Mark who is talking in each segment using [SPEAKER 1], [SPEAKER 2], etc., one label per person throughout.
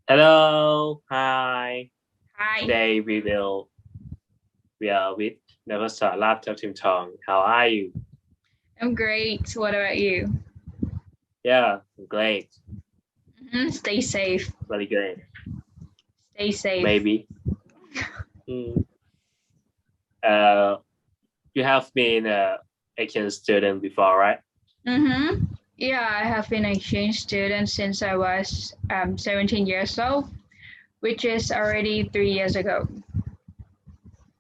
[SPEAKER 1] Hello, hi.
[SPEAKER 2] Hi,
[SPEAKER 1] Today we are with Navasar Laptop Team Tong. How are you?
[SPEAKER 2] I'm great. What about you?
[SPEAKER 1] Yeah, great,
[SPEAKER 2] Stay safe.
[SPEAKER 1] very great.
[SPEAKER 2] Stay safe.
[SPEAKER 1] Maybe. Mm. Uh, you have been a exchange student before, right?
[SPEAKER 2] Yeah, I have been an exchange student since I was 17 years old, which is already 3 years ago.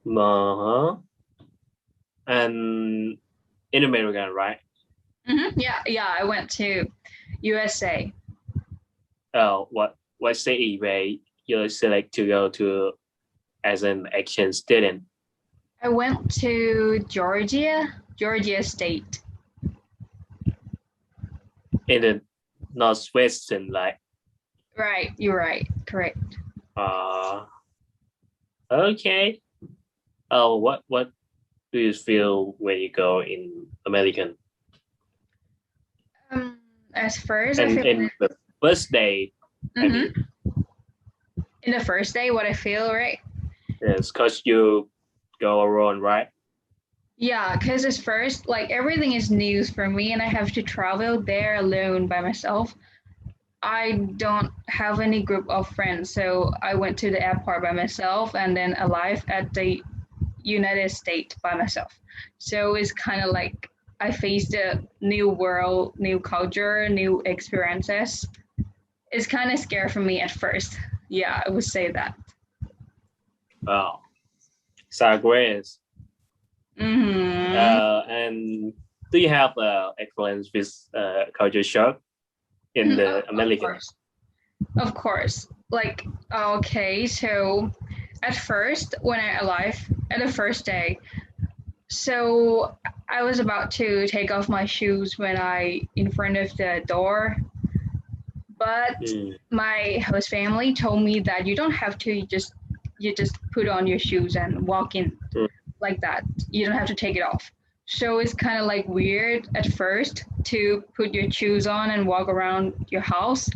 [SPEAKER 1] Uh-huh. And in American, right?
[SPEAKER 2] Yeah, I went to USA.
[SPEAKER 1] What city where you select to go to as an exchange student
[SPEAKER 2] I went to Georgia State.
[SPEAKER 1] in the northwestern, like
[SPEAKER 2] Right, you're right. Correct.
[SPEAKER 1] uh okay. What do you feel when you go in American?
[SPEAKER 2] Um, as first, I
[SPEAKER 1] And
[SPEAKER 2] feel
[SPEAKER 1] in the first day, I mean,
[SPEAKER 2] hmm in the first day, what I feel, right?
[SPEAKER 1] yes, because you go around, right?
[SPEAKER 2] Yeah, because at first, like everything is news for me, and I have to travel there alone by myself. I don't have any group of friends, so I went to the airport by myself and then arrived at the United States by myself. So it's kind of like I faced a new world, new culture, new experiences. It's kind of scary for me at first. Yeah, I would say that.
[SPEAKER 1] Oh, Sagres.
[SPEAKER 2] Hmm
[SPEAKER 1] And do you have experience with culture shock in
[SPEAKER 2] Of,
[SPEAKER 1] the
[SPEAKER 2] of
[SPEAKER 1] American?
[SPEAKER 2] course. Of course. Like, okay, so at first, when I arrived, at the first day, so I was about to take off my shoes when I in front of the door, but
[SPEAKER 1] Mm.
[SPEAKER 2] my host family told me that you don't have to, you just put on your shoes and walk in
[SPEAKER 1] Mm.
[SPEAKER 2] like that. You don't have to take it off. So it's kind of like weird at first to put your shoes on and walk around your house.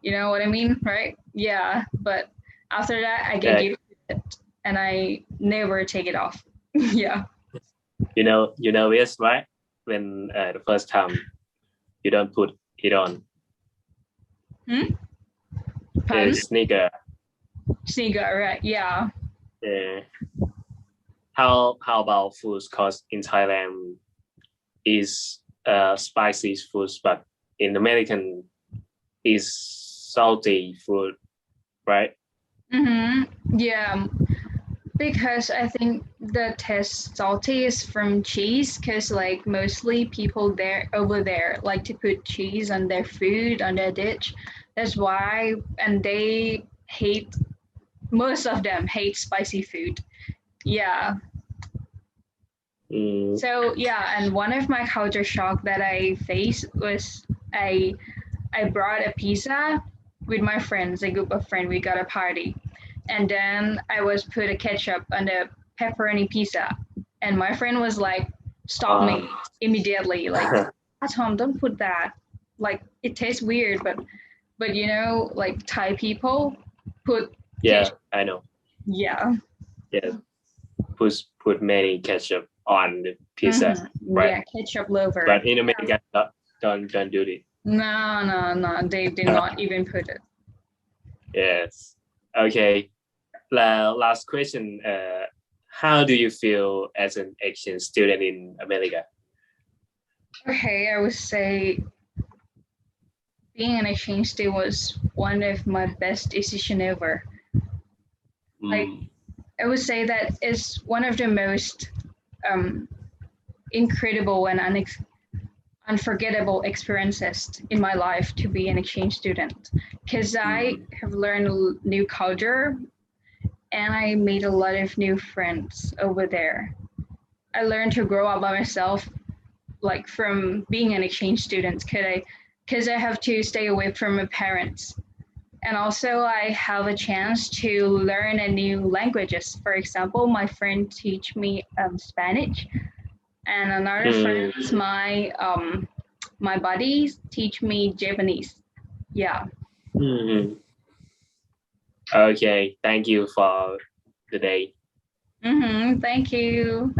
[SPEAKER 2] You know what I mean, right? Yeah, but after that, I get
[SPEAKER 1] Uh,
[SPEAKER 2] used to it and I never take it off. Yeah.
[SPEAKER 1] you know this, right? When the first time you don't put it on
[SPEAKER 2] Hmm? Pardon?
[SPEAKER 1] is sneaker.
[SPEAKER 2] Sneaker, right? Yeah.
[SPEAKER 1] Uh, how about foods? Cause in Thailand is spicy foods, but in American is salty food, right?
[SPEAKER 2] Yeah, because I think the taste salty is from cheese. Because like mostly people there over there like to put cheese on their food on their dish. That's why, and they hate. Most of them hate spicy food. Yeah.
[SPEAKER 1] Mm,
[SPEAKER 2] So yeah, and one of my culture shock that I faced was I I brought a pizza with my friends, a group of friends. We got a party, and then I was put a ketchup on the pepperoni pizza, and my friend was like, "Stop
[SPEAKER 1] uh,
[SPEAKER 2] me immediately!" Like, "Ah, Tom, don't put that. Like, it tastes weird, but you know, like Thai people put
[SPEAKER 1] yeah,
[SPEAKER 2] ketchup.
[SPEAKER 1] I know.
[SPEAKER 2] Yeah,
[SPEAKER 1] Yeah, put many ketchup on the pizza, right?
[SPEAKER 2] yeah, ketchup lover.
[SPEAKER 1] But in America, don't do it.
[SPEAKER 2] No, no, no. They did not even put it.
[SPEAKER 1] Yes. Okay. Last question. How do you feel as an exchange student in America?
[SPEAKER 2] Okay, I would say being an exchange student was one of my best decision ever. Like
[SPEAKER 1] Mm,
[SPEAKER 2] I would say that it's one of the most um, incredible and unforgettable experiences in my life to be an exchange student because I
[SPEAKER 1] mm,
[SPEAKER 2] have learned a new culture and I made a lot of new friends over there. I learned to grow up by myself, like from being an exchange student, because I have to stay away from my parents. And also I have a chance to learn a new languages. For example, my friend teach me Spanish, and another
[SPEAKER 1] mm.
[SPEAKER 2] friends my buddies teach me Japanese. Yeah.
[SPEAKER 1] Mm. Okay, thank you for the day.
[SPEAKER 2] Thank you.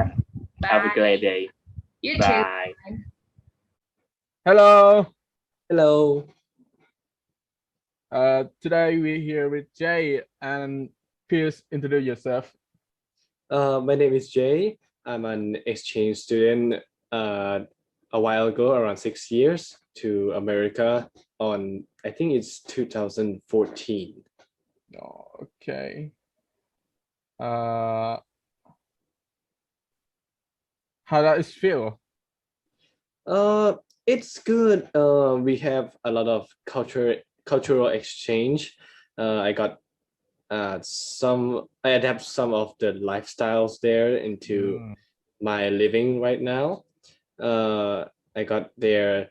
[SPEAKER 1] Have a
[SPEAKER 2] Bye.
[SPEAKER 1] great day.
[SPEAKER 2] You too.
[SPEAKER 1] Bye.
[SPEAKER 3] Hello.
[SPEAKER 4] Hello.
[SPEAKER 3] Today we're here with Jay, and please introduce yourself.
[SPEAKER 4] My name is Jay. I'm an exchange student a while ago, around 6 years, to America on, I think it's 2014.
[SPEAKER 3] Okay. How does it feel?
[SPEAKER 4] It's good. We have a lot of cultural exchange. I got I adapt some of the lifestyles there into my living right now. I got their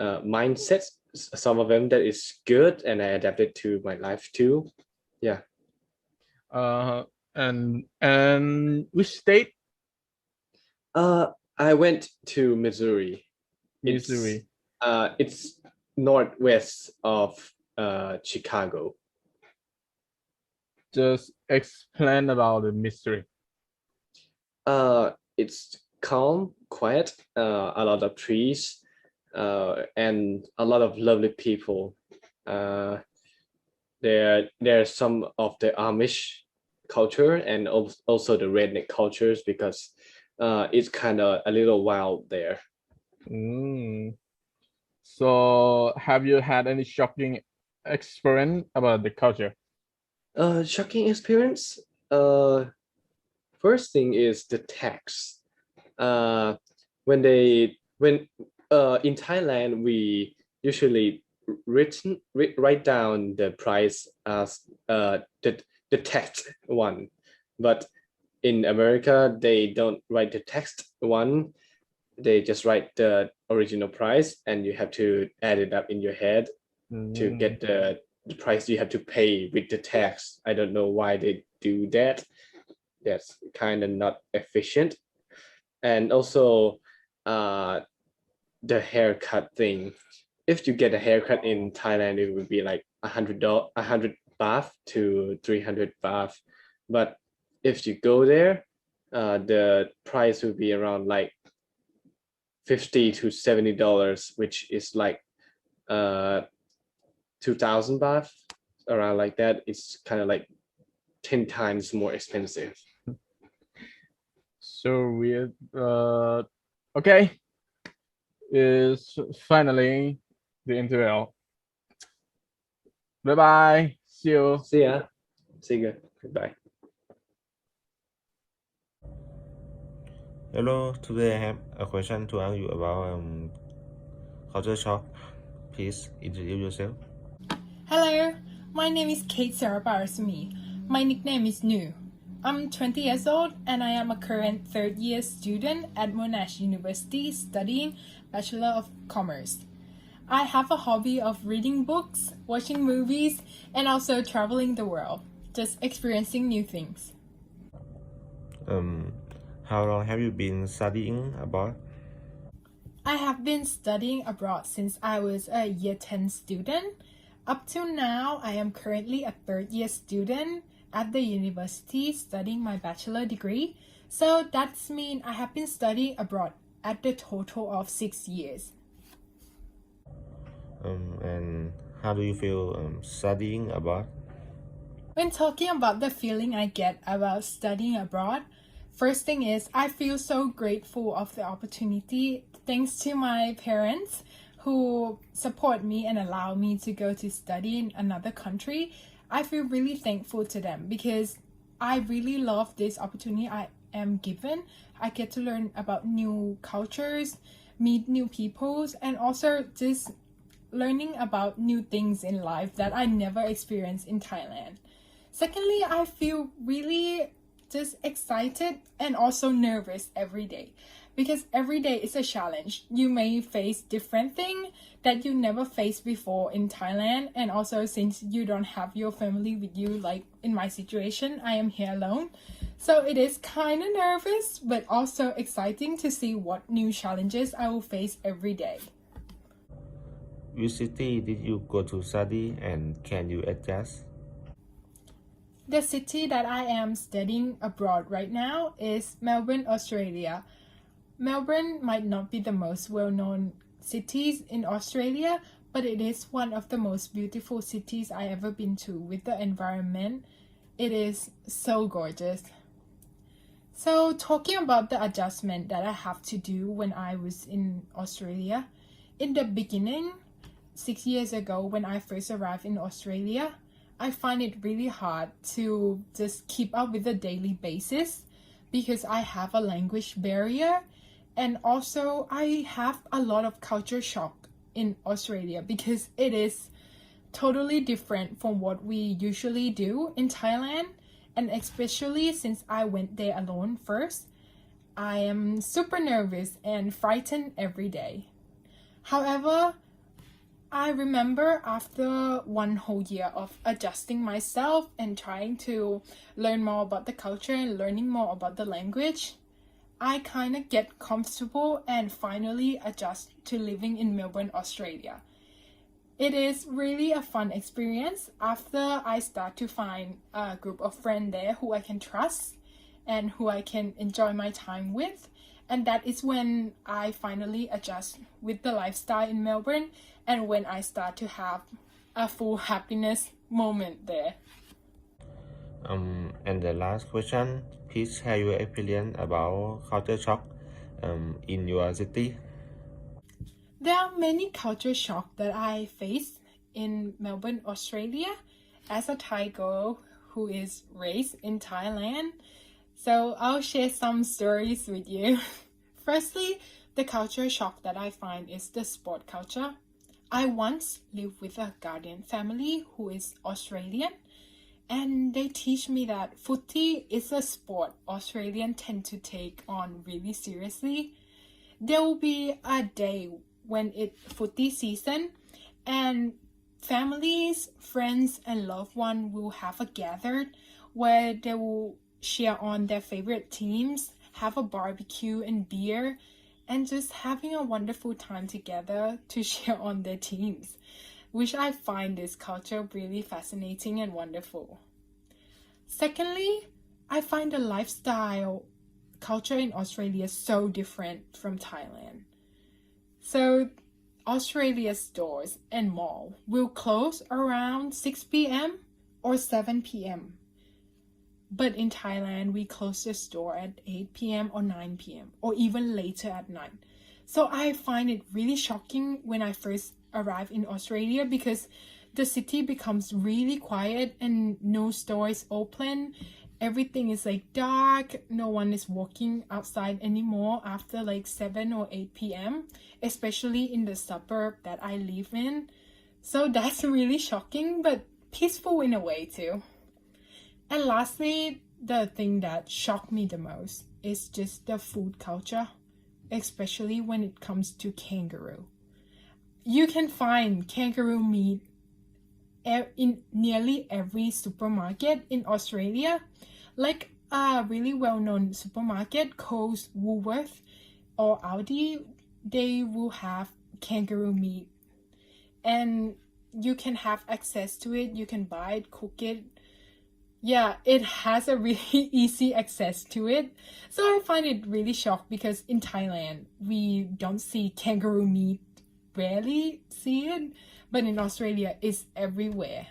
[SPEAKER 4] mindsets, some of them that is good, and I adapted to my life too. Yeah.
[SPEAKER 3] And which state?
[SPEAKER 4] I went to Missouri.
[SPEAKER 3] Missouri.
[SPEAKER 4] It's northwest of Chicago.
[SPEAKER 3] Just explain about the mystery.
[SPEAKER 4] It's calm, quiet, a lot of trees, and a lot of lovely people. There's some of the Amish culture and also the redneck cultures, because it's kind of a little wild there.
[SPEAKER 3] So have you had any shocking experience about the culture?
[SPEAKER 4] Shocking experience. First thing is the tax. When in Thailand, we usually write down the price as the text one, but in America they don't write the text one. They just write the original price, and you have to add it up in your head to get the price you have to pay with the tax. I don't know why they do that. That's kind of not efficient. And also the haircut thing. If you get a haircut in Thailand, it would be like $100 baht to 300 baht. But if you go there, the price would be around like $50 to $70, which is like 2,000 baht, around like that. It's kind of like 10 times more expensive.
[SPEAKER 3] So weird. Okay. Is finally the interval. Bye bye. See you.
[SPEAKER 4] See ya. See you. Goodbye.
[SPEAKER 5] Hello, today I have a question to ask you about culture shock. Please introduce yourself.
[SPEAKER 6] Hello, my name is Kate Sarah Barasumi. My nickname is Nu. I'm 20 years old and I am a current third-year student at Monash University studying Bachelor of Commerce. I have a hobby of reading books, watching movies, and also traveling the world, just experiencing new things.
[SPEAKER 5] How long have you been studying abroad?
[SPEAKER 6] I have been studying abroad since I was a year 10 student. Up till now, I am currently a third-year student at the university studying my bachelor degree. So that's mean I have been studying abroad at the total of 6 years.
[SPEAKER 5] And how do you feel studying abroad?
[SPEAKER 6] When talking about the feeling I get about studying abroad, first thing is I feel so grateful of the opportunity thanks to my parents who support me and allow me to go to study in another country. I feel really thankful to them because I really love this opportunity I am given. I get to learn about new cultures, meet new peoples, and also just learning about new things in life that I never experienced in Thailand. Secondly, I feel really just excited and also nervous every day because every day is a challenge. You may face different things that you never faced before in Thailand, and also since you don't have your family with you, like in my situation, I am here alone. So it is kind of nervous, but also exciting to see what new challenges I will face every day.
[SPEAKER 5] Which city did you go to study and can you adjust?
[SPEAKER 6] The city that I am studying abroad right now is Melbourne, Australia. Melbourne might not be the most well-known cities in Australia, but it is one of the most beautiful cities I ever been to. With the environment, it is so gorgeous. So talking about the adjustment that I have to do when I was in Australia, in the beginning, 6 years ago when I first arrived in Australia, I find it really hard to just keep up with the daily basis because I have a language barrier, and also I have a lot of culture shock in Australia because it is totally different from what we usually do in Thailand, and especially since I went there alone first, I am super nervous and frightened every day. However, I remember after one whole year of adjusting myself and trying to learn more about the culture and learning more about the language, I kind of get comfortable and finally adjust to living in Melbourne, Australia. It is really a fun experience after I start to find a group of friends there who I can trust and who I can enjoy my time with. And that is when I finally adjust with the lifestyle in Melbourne and when I start to have a full happiness moment there.
[SPEAKER 5] And the last question, please share your experience about culture shock in your city.
[SPEAKER 6] There are many culture shock that I faced in Melbourne, Australia as a Thai girl who is raised in Thailand. So I'll share some stories with you. Firstly, the culture shock that I find is the sport culture. I once lived with a Guardian family who is Australian, and they teach me that footy is a sport Australians tend to take on really seriously. There will be a day when it's footy season and families, friends, and loved ones will have a gather where they will cheer on their favorite teams, have a barbecue and beer, and just having a wonderful time together to cheer on their teams, which I find this culture really fascinating and wonderful. Secondly, I find the lifestyle culture in Australia so different from Thailand. So Australia's stores and mall will close around 6 p.m. or 7 p.m. But in Thailand, we close the store at 8 p.m. or 9 p.m. or even later at night. So I find it really shocking when I first arrived in Australia because the city becomes really quiet and no store is open. Everything is like dark. No one is walking outside anymore after like 7 or 8 p.m., especially in the suburb that I live in. So that's really shocking, but peaceful in a way too. And lastly, the thing that shocked me the most is just the food culture, especially when it comes to kangaroo. You can find kangaroo meat in nearly every supermarket in Australia. Like a really well-known supermarket, Coles, Woolworth, or Aldi, they will have kangaroo meat. And you can have access to it, you can buy it, cook it. Yeah, it has a really easy access to it. So I find it really shocked because in Thailand, we don't see kangaroo meat, rarely see it, but in Australia, it's everywhere.